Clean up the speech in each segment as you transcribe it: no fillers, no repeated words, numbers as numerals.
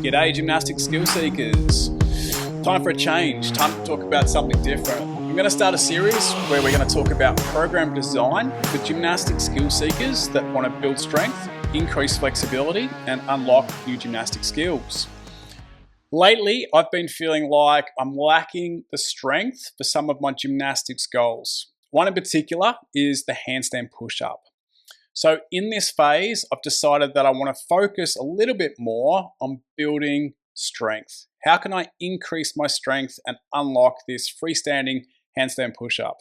G'day gymnastic skill seekers. Time for a change, time to talk about something different. I'm going to start a series where we're going to talk about program design for gymnastic skill seekers that want to build strength, increase flexibility and unlock new gymnastic skills. Lately, I've been feeling like I'm lacking the strength for some of my gymnastics goals. One in particular is the handstand push-up. So in this phase, I've decided that I want to focus a little bit more on building strength. How can I increase my strength and unlock this freestanding handstand push-up?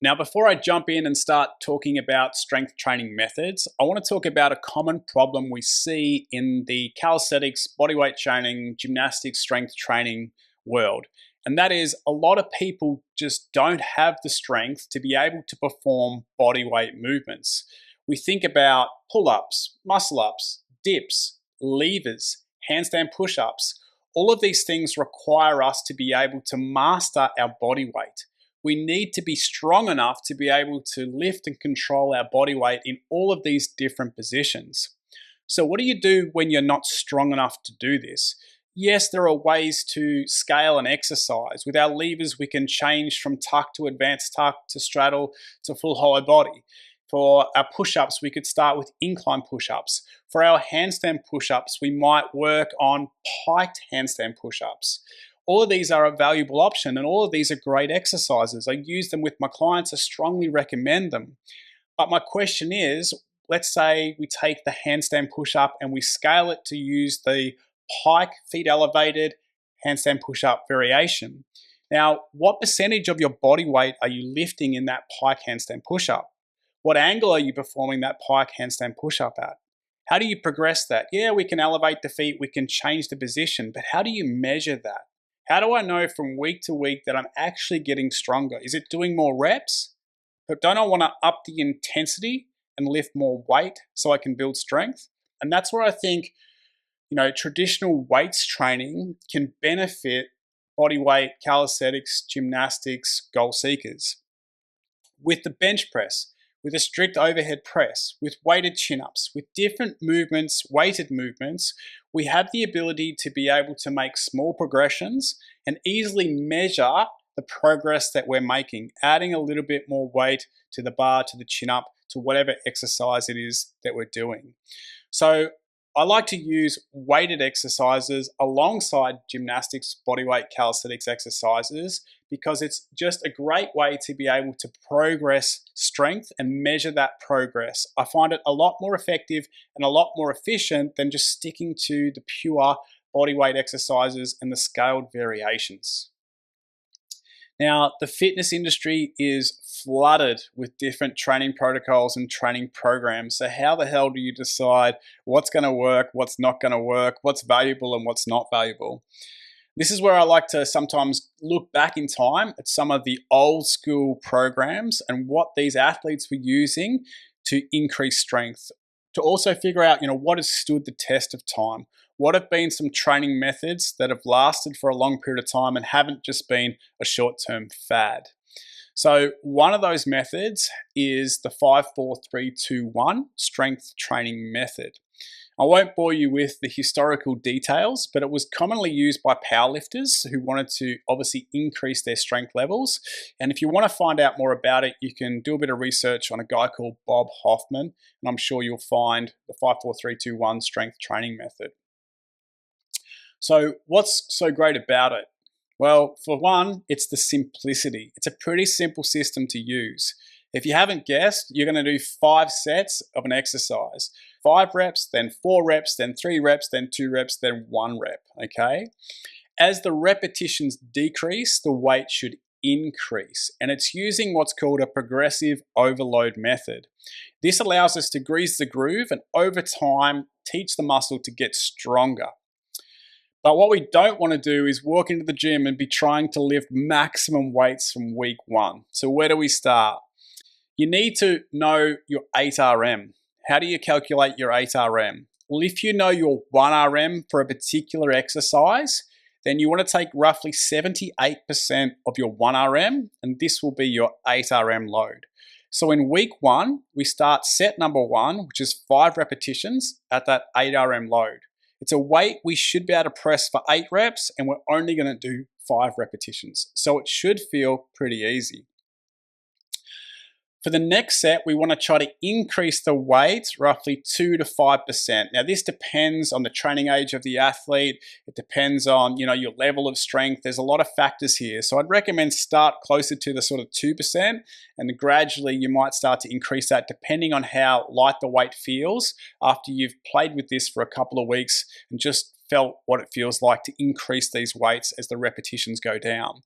Now, before I jump in and start talking about strength training methods, I want to talk about a common problem we see in the calisthenics, bodyweight training, gymnastics, strength training world. And that is a lot of people just don't have the strength to be able to perform bodyweight movements. We think about pull-ups, muscle-ups, dips, levers, handstand push-ups. All of these things require us to be able to master our body weight. We need to be strong enough to be able to lift and control our body weight in all of these different positions. So what do you do when you're not strong enough to do this? Yes, there are ways to scale and exercise. With our levers, we can change from tuck to advanced tuck to straddle to full hollow body. For our push-ups, we could start with incline push-ups. For our handstand push-ups, we might work on piked handstand push-ups. All of these are a valuable option and all of these are great exercises. I use them with my clients. I strongly recommend them. But my question is, let's say we take the handstand push-up and we scale it to use the pike, feet elevated, handstand push-up variation. Now, what percentage of your body weight are you lifting in that pike handstand push-up? What angle are you performing that pike handstand push-up at? How do you progress that? Yeah, we can elevate the feet, we can change the position, but how do you measure that? How do I know from week to week that I'm actually getting stronger? Is it doing more reps? But don't I want to up the intensity and lift more weight so I can build strength? And that's where I think traditional weights training can benefit bodyweight, calisthenics, gymnastics, goal seekers. With the bench press, with a strict overhead press, with weighted chin-ups, with different movements, weighted movements, we have the ability to be able to make small progressions and easily measure the progress that we're making, adding a little bit more weight to the bar, to the chin-up, to whatever exercise it is that we're doing. So I like to use weighted exercises alongside gymnastics, bodyweight, calisthenics exercises because it's just a great way to be able to progress strength and measure that progress. I find it a lot more effective and a lot more efficient than just sticking to the pure bodyweight exercises and the scaled variations. Now, the fitness industry is flooded with different training protocols and training programs. So how the hell do you decide what's going to work, what's not going to work, what's valuable and what's not valuable? This is where I like to sometimes look back in time at some of the old school programs and what these athletes were using to increase strength, to also figure out, what has stood the test of time. What have been some training methods that have lasted for a long period of time and haven't just been a short-term fad? So one of those methods is the 5-4-3-2-1 strength training method. I won't bore you with the historical details, but it was commonly used by powerlifters who wanted to obviously increase their strength levels. And if you want to find out more about it, you can do a bit of research on a guy called Bob Hoffman, and I'm sure you'll find the 5-4-3-2-1 strength training method. So what's so great about it? Well, for one, it's the simplicity. It's a pretty simple system to use. If you haven't guessed, you're going to do 5 sets of an exercise. 5 reps, then 4 reps, then 3 reps, then 2 reps, then 1 rep, okay? As the repetitions decrease, the weight should increase. And it's using what's called a progressive overload method. This allows us to grease the groove and over time, teach the muscle to get stronger. But what we don't want to do is walk into the gym and be trying to lift maximum weights from week 1. So where do we start? You need to know your 8RM. How do you calculate your 8RM? Well, if you know your 1RM for a particular exercise, then you want to take roughly 78% of your 1RM, and this will be your 8RM load. So in week 1, we start set number 1, which is 5 repetitions at that 8RM load. It's a weight we should be able to press for 8 reps, and we're only going to do 5 repetitions. So it should feel pretty easy. For the next set, we want to try to increase the weight roughly 2 to 5%. Now, this depends on the training age of the athlete. It depends on, your level of strength. There's a lot of factors here. So I'd recommend start closer to the sort of 2%, and gradually you might start to increase that depending on how light the weight feels after you've played with this for a couple of weeks and just felt what it feels like to increase these weights as the repetitions go down.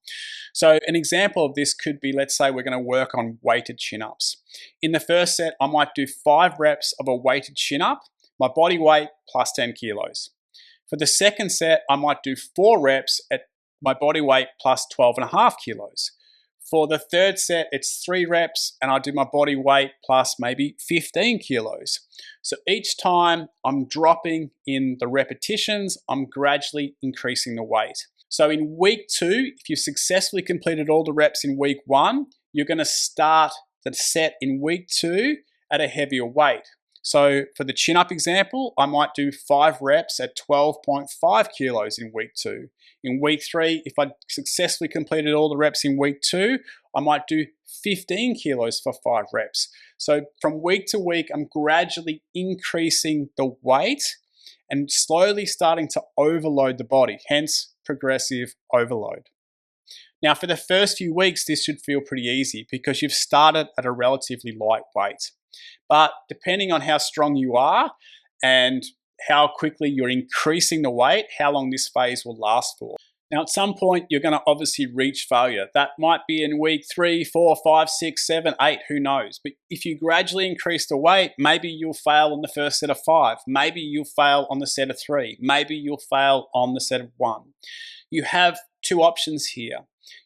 So an example of this could be, let's say we're going to work on weighted chin-ups. In the first set, I might do 5 reps of a weighted chin-up, my body weight plus 10 kilos. For the second set, I might do 4 reps at my body weight plus 12.5 kilos. For the third set, it's 3 reps and I do my body weight plus maybe 15 kilos. So each time I'm dropping in the repetitions, I'm gradually increasing the weight. So in week 2, if you've successfully completed all the reps in week 1, you're going to start the set in week 2 at a heavier weight. So for the chin-up example, I might do 5 reps at 12.5 kilos in week 2. In week 3, if I successfully completed all the reps in week 2, I might do 15 kilos for 5 reps. So from week to week, I'm gradually increasing the weight and slowly starting to overload the body, hence progressive overload. Now, for the first few weeks, this should feel pretty easy because you've started at a relatively light weight. But depending on how strong you are and how quickly you're increasing the weight, how long this phase will last for. Now, at some point, you're going to obviously reach failure. That might be in week 3, 4, 5, 6, 7, 8, who knows? But if you gradually increase the weight, maybe you'll fail on the first set of 5. Maybe you'll fail on the set of 3. Maybe you'll fail on the set of 1. You have 2 options here.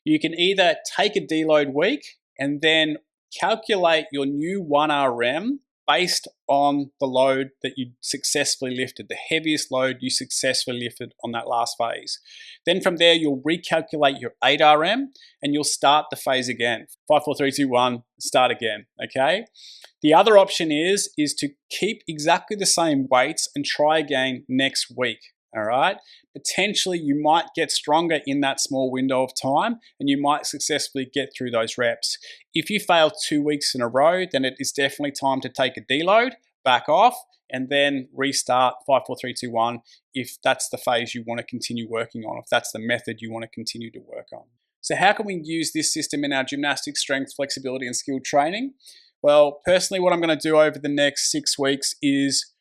You can either take a deload week and then calculate your new 1RM based on the load that you successfully lifted, the heaviest load you successfully lifted on that last phase. Then from there, you'll recalculate your 8RM and you'll start the phase again. 5, 4, 3, 2, 1, start again, okay? The other option is to keep exactly the same weights and try again next week. All right. Potentially, you might get stronger in that small window of time and you might successfully get through those reps. If you fail 2 weeks in a row, then it is definitely time to take a deload, back off, and then restart 5, 4, 3, 2, 1 if that's the phase you want to continue working on, if that's the method you want to continue to work on. So how can we use this system in our gymnastics, strength, flexibility, and skill training? Well, personally, what I'm going to do over the next 6 weeks is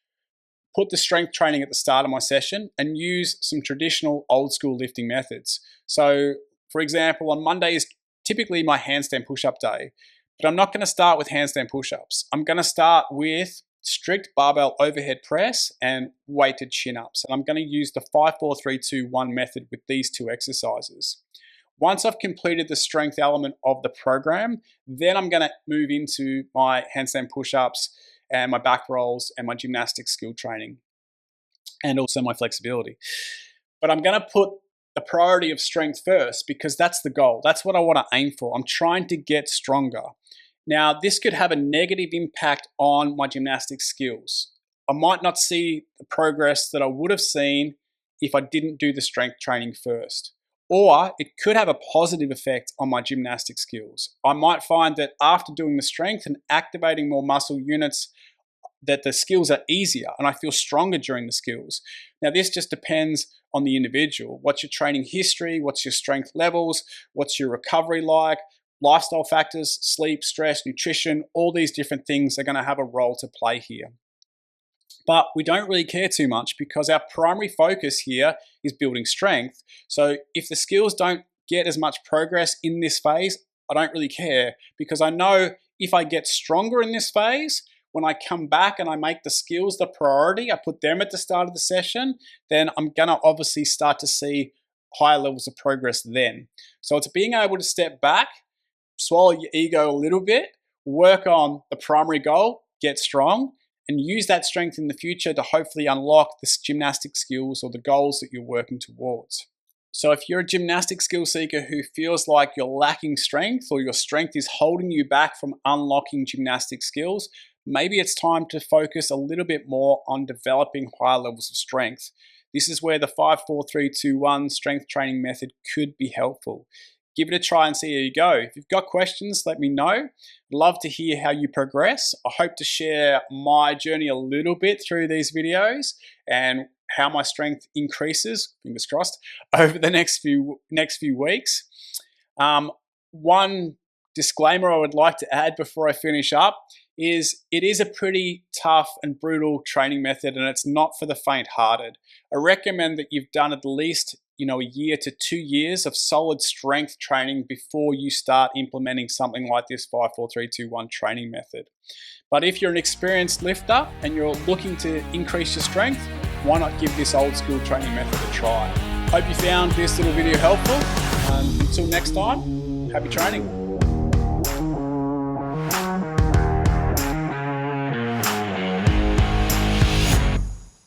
put the strength training at the start of my session and use some traditional old school lifting methods. So, for example, on Monday is typically my handstand push-up day, but I'm not going to start with handstand push-ups. I'm going to start with strict barbell overhead press and weighted chin-ups. And I'm going to use the 5, 4, 3, 2, 1 method with these 2 exercises. Once I've completed the strength element of the program, then I'm going to move into my handstand push-ups and my back rolls and my gymnastics skill training and also my flexibility. But I'm going to put the priority of strength first because that's the goal. That's what I want to aim for. I'm trying to get stronger. Now, this could have a negative impact on my gymnastics skills. I might not see the progress that I would have seen if I didn't do the strength training first. Or it could have a positive effect on my gymnastic skills. I might find that after doing the strength and activating more muscle units, that the skills are easier and I feel stronger during the skills. Now, this just depends on the individual. What's your training history? What's your strength levels? What's your recovery like? Lifestyle factors, sleep, stress, nutrition, all these different things are going to have a role to play here. But we don't really care too much because our primary focus here is building strength. So if the skills don't get as much progress in this phase, I don't really care because I know if I get stronger in this phase, when I come back and I make the skills the priority, I put them at the start of the session, then I'm going to obviously start to see higher levels of progress then. So it's being able to step back, swallow your ego a little bit, work on the primary goal, get strong, and use that strength in the future to hopefully unlock the gymnastic skills or the goals that you're working towards. So if you're a gymnastic skill seeker who feels like you're lacking strength or your strength is holding you back from unlocking gymnastic skills, maybe it's time to focus a little bit more on developing higher levels of strength. This is where the 5, 4, 3, 2, 1 strength training method could be helpful. Give it a try and see how you go. If you've got questions, let me know. I'd love to hear how you progress. I hope to share my journey a little bit through these videos and how my strength increases, fingers crossed, over the next few weeks. One disclaimer I would like to add before I finish up is it is a pretty tough and brutal training method, and it's not for the faint-hearted. I recommend that you've done at least a year to 2 years of solid strength training before you start implementing something like this 5, 4, 3, 2, 1 training method. But if you're an experienced lifter and you're looking to increase your strength, why not give this old school training method a try? Hope you found this little video helpful. Until next time, happy training.